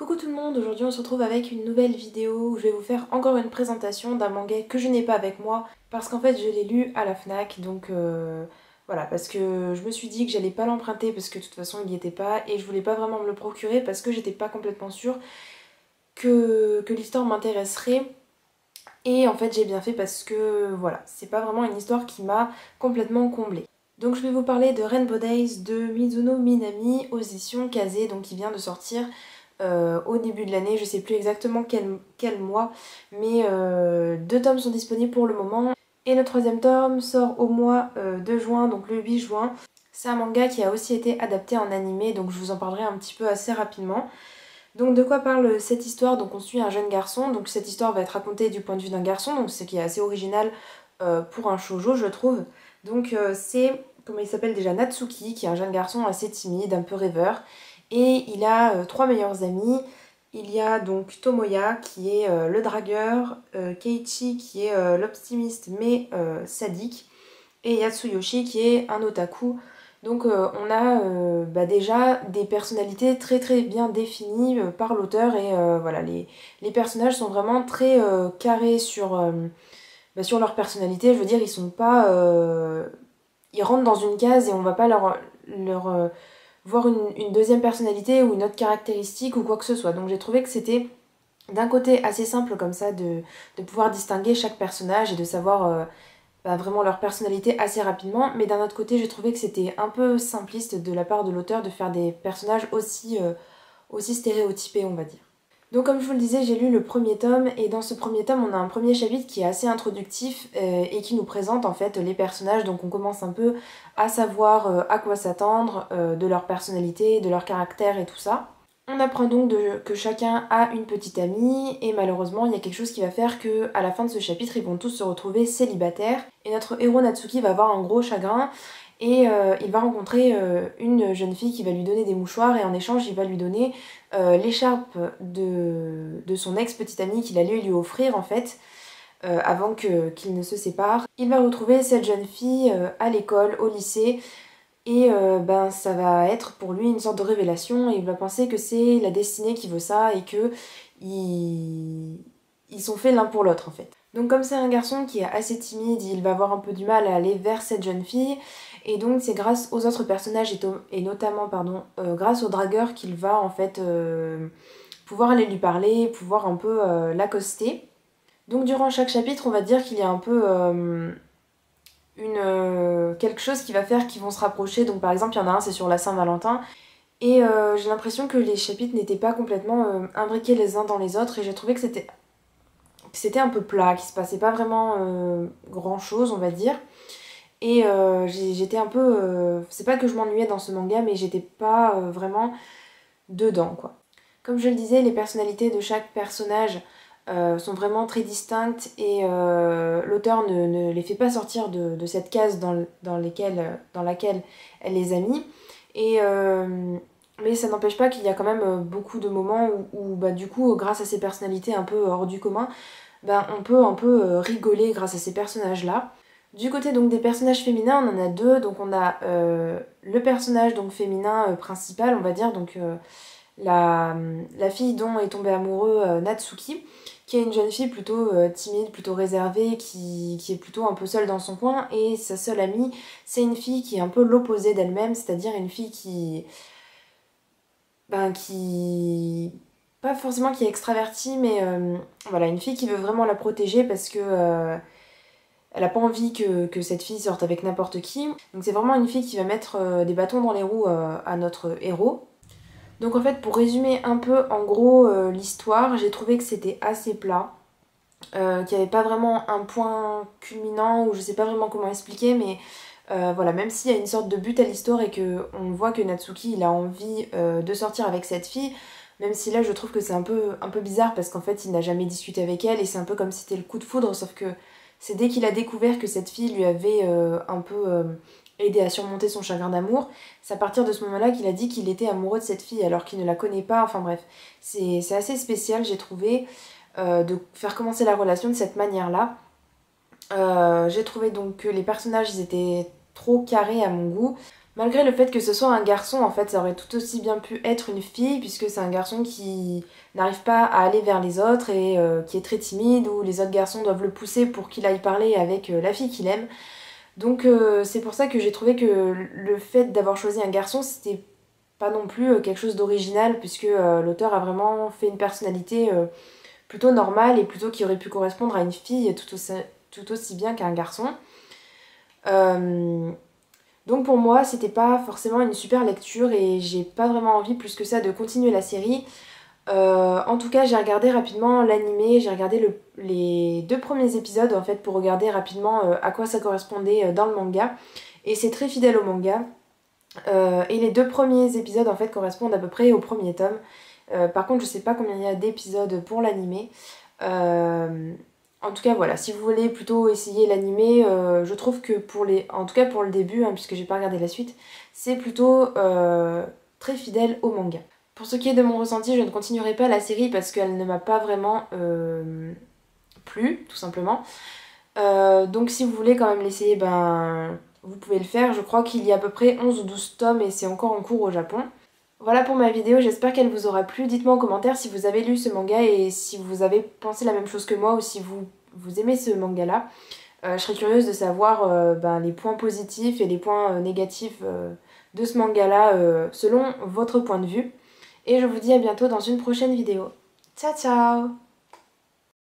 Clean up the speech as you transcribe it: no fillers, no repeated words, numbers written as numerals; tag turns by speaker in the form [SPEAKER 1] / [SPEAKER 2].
[SPEAKER 1] Coucou tout le monde, aujourd'hui on se retrouve avec une nouvelle vidéo où je vais vous faire encore une présentation d'un manga que je n'ai pas avec moi parce qu'en fait je l'ai lu à la FNAC donc voilà, parce que je me suis dit que j'allais pas l'emprunter parce que de toute façon il n'y était pas et je voulais pas vraiment me le procurer parce que j'étais pas complètement sûre que l'histoire m'intéresserait. Et en fait j'ai bien fait parce que voilà, c'est pas vraiment une histoire qui m'a complètement comblée. Donc je vais vous parler de Rainbow Days de Mizuno Minami aux éditions Kazé, donc qui vient de sortir au début de l'année, je sais plus exactement quel mois, mais deux tomes sont disponibles pour le moment. Et le troisième tome sort au mois de juin, donc le 8 juin. C'est un manga qui a aussi été adapté en animé, donc je vous en parlerai un petit peu assez rapidement. Donc de quoi parle cette histoire? Donc on suit un jeune garçon, donc cette histoire va être racontée du point de vue d'un garçon, donc ce qui est assez original pour un shoujo je trouve. Donc c'est, comment il s'appelle déjà, Natsuki, qui est un jeune garçon assez timide, un peu rêveur. Et il a trois meilleurs amis. Il y a donc Tomoya qui est le dragueur, Keiichi qui est l'optimiste mais sadique, et Yatsuyoshi qui est un otaku. Donc on a déjà des personnalités très très bien définies par l'auteur et voilà, les personnages sont vraiment très carrés sur leur personnalité. Je veux dire, ils sont pas... ils rentrent dans une case et on va pas leur voir une deuxième personnalité ou une autre caractéristique ou quoi que ce soit. Donc j'ai trouvé que c'était d'un côté assez simple comme ça de pouvoir distinguer chaque personnage et de savoir vraiment leur personnalité assez rapidement, mais d'un autre côté j'ai trouvé que c'était un peu simpliste de la part de l'auteur de faire des personnages aussi stéréotypés, on va dire. Donc comme je vous le disais, j'ai lu le premier tome et dans ce premier tome on a un premier chapitre qui est assez introductif et qui nous présente en fait les personnages. Donc on commence un peu à savoir à quoi s'attendre, de leur personnalité, de leur caractère et tout ça. On apprend donc que chacun a une petite amie et malheureusement il y a quelque chose qui va faire que à la fin de ce chapitre ils vont tous se retrouver célibataires et notre héros Natsuki va avoir un gros chagrin et il va rencontrer une jeune fille qui va lui donner des mouchoirs et en échange il va lui donner l'écharpe de son ex-petite amie qu'il allait lui offrir en fait avant qu'il ne se séparent. Il va retrouver cette jeune fille à l'école, au lycée et ça va être pour lui une sorte de révélation et il va penser que c'est la destinée qui veut ça et que ils sont faits l'un pour l'autre en fait. Donc comme c'est un garçon qui est assez timide, il va avoir un peu du mal à aller vers cette jeune fille et donc c'est grâce aux autres personnages et notamment grâce au dragueur qu'il va en fait pouvoir aller lui parler, pouvoir un peu l'accoster. Donc durant chaque chapitre on va dire qu'il y a un peu quelque chose qui va faire qu'ils vont se rapprocher. Donc par exemple il y en a un c'est sur la Saint-Valentin et j'ai l'impression que les chapitres n'étaient pas complètement imbriqués les uns dans les autres et j'ai trouvé que c'était un peu plat, qu'il se passait pas vraiment grand chose on va dire. Et j'étais un peu... c'est pas que je m'ennuyais dans ce manga mais j'étais pas vraiment dedans quoi. Comme je le disais, les personnalités de chaque personnage sont vraiment très distinctes et l'auteur ne les fait pas sortir de cette case dans laquelle elle les a mis. Et, mais ça n'empêche pas qu'il y a quand même beaucoup de moments où du coup, grâce à ces personnalités un peu hors du commun, on peut un peu rigoler grâce à ces personnages-là. Du côté donc des personnages féminins, on en a deux. Donc on a le personnage donc féminin principal, on va dire, donc la fille dont est tombé amoureux Natsuki, qui est une jeune fille plutôt timide, plutôt réservée, qui est plutôt un peu seule dans son coin, et sa seule amie, c'est une fille qui est un peu l'opposé d'elle-même, c'est-à-dire une fille qui... pas forcément qui est extravertie, mais voilà, une fille qui veut vraiment la protéger parce que elle a pas envie que cette fille sorte avec n'importe qui. Donc c'est vraiment une fille qui va mettre des bâtons dans les roues à notre héros. Donc en fait, pour résumer un peu en gros l'histoire, j'ai trouvé que c'était assez plat, qu'il n'y avait pas vraiment un point culminant ou je sais pas vraiment comment expliquer, mais voilà, même s'il y a une sorte de but à l'histoire et qu'on voit que Natsuki il a envie de sortir avec cette fille, même si là je trouve que c'est un peu bizarre parce qu'en fait il n'a jamais discuté avec elle et c'est un peu comme si c'était le coup de foudre, sauf que c'est dès qu'il a découvert que cette fille lui avait un peu aidé à surmonter son chagrin d'amour, c'est à partir de ce moment-là qu'il a dit qu'il était amoureux de cette fille alors qu'il ne la connaît pas, enfin bref. C'est assez spécial j'ai trouvé de faire commencer la relation de cette manière-là. J'ai trouvé donc que les personnages ils étaient trop carrés à mon goût. Malgré le fait que ce soit un garçon, en fait, ça aurait tout aussi bien pu être une fille, puisque c'est un garçon qui n'arrive pas à aller vers les autres et qui est très timide, où les autres garçons doivent le pousser pour qu'il aille parler avec la fille qu'il aime. Donc c'est pour ça que j'ai trouvé que le fait d'avoir choisi un garçon, c'était pas non plus quelque chose d'original, puisque l'auteur a vraiment fait une personnalité plutôt normale et plutôt qui aurait pu correspondre à une fille tout aussi bien qu'à un garçon. Euh, donc pour moi, c'était pas forcément une super lecture et j'ai pas vraiment envie plus que ça de continuer la série. En tout cas, j'ai regardé rapidement l'animé, j'ai regardé les 2 premiers épisodes en fait pour regarder rapidement à quoi ça correspondait dans le manga. Et c'est très fidèle au manga. Et les 2 premiers épisodes en fait correspondent à peu près au premier tome. Par contre, je sais pas combien il y a d'épisodes pour l'animé. Euh, En tout cas, voilà, si vous voulez plutôt essayer l'animé, je trouve que en tout cas pour le début, hein, puisque j'ai pas regardé la suite, c'est plutôt très fidèle au manga. Pour ce qui est de mon ressenti, je ne continuerai pas la série parce qu'elle ne m'a pas vraiment plu, tout simplement. Donc si vous voulez quand même l'essayer, ben vous pouvez le faire. Je crois qu'il y a à peu près 11 ou 12 tomes et c'est encore en cours au Japon. Voilà pour ma vidéo, j'espère qu'elle vous aura plu. Dites-moi en commentaire si vous avez lu ce manga et si vous avez pensé la même chose que moi ou si vous aimez ce manga-là. Je serais curieuse de savoir ben, les points positifs et les points négatifs de ce manga-là selon votre point de vue. Et je vous dis à bientôt dans une prochaine vidéo. Ciao ciao!